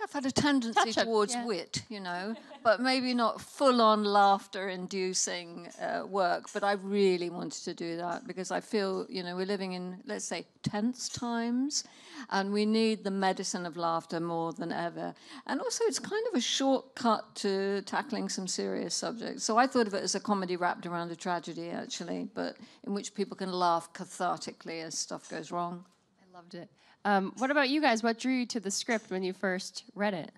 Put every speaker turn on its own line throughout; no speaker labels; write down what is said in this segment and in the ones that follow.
I've had a tendency towards wit, you know, but maybe not full-on laughter-inducing work. But I really wanted to do that because I feel, you know, we're living in, let's say, tense times, and we need the medicine of laughter more than ever. And also, it's kind of a shortcut to tackling some serious subjects. So I thought of it as a comedy wrapped around a tragedy, actually, but in which people can laugh cathartically as stuff goes wrong.
I loved it. What about you guys? What drew you to the script when you first read it?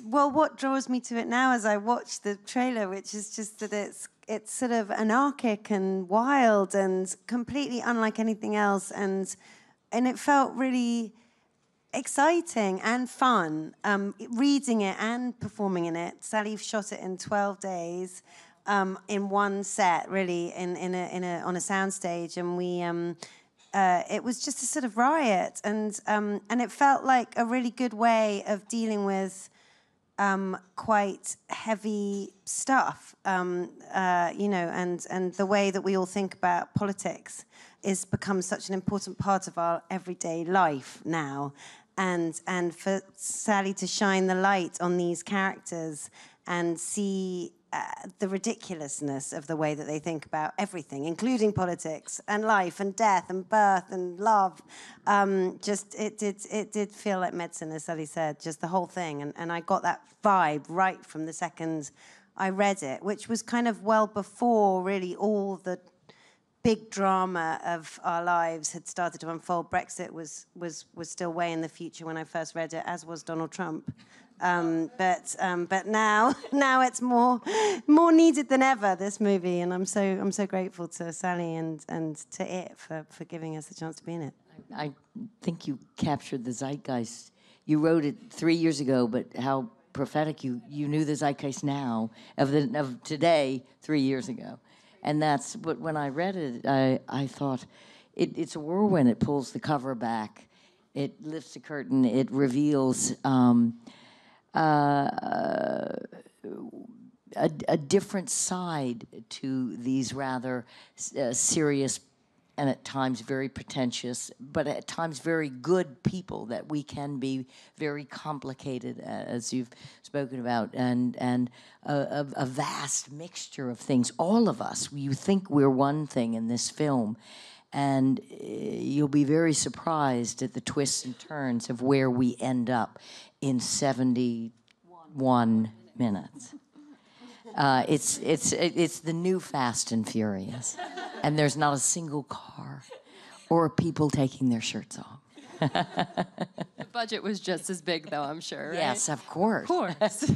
Well, what draws me to it now as I watch the trailer, which is just that it's sort of anarchic and wild and completely unlike anything else, and it felt really exciting and fun. Reading it and performing in it. Sally shot it in 12 days, in one set, really, on a soundstage, and we. It was just a sort of riot, and it felt like a really good way of dealing with quite heavy stuff, you know, and the way that we all think about politics is become such an important part of our everyday life now, and for Sally to shine the light on these characters and see the ridiculousness of the way that they think about everything, including politics and life and death and birth and love. It did feel like medicine, as Sally said, just the whole thing. And I got that vibe right from the second I read it, which was kind of well before really all the big drama of our lives had started to unfold. Brexit was still way in the future when I first read it, as was Donald Trump. But now it's more needed than ever, this movie, and I'm so grateful to Sally and to it for giving us the chance to be in it.
I think you captured the zeitgeist. You wrote it 3 years ago, but how prophetic you knew the zeitgeist now of today 3 years ago, and that's. But when I read it, I thought it's a whirlwind. It pulls the cover back, it lifts the curtain, it reveals. A different side to these rather serious and at times very pretentious, but at times very good people, that we can be very complicated, as you've spoken about, and a vast mixture of things. All of us, you think we're one thing in this film, and you'll be very surprised at the twists and turns of where we end up in 71 minutes. It's the new Fast and Furious, and there's not a single car or people taking their shirts off.
The budget was just as big, though, I'm sure, right?
Yes, of course.
Of course.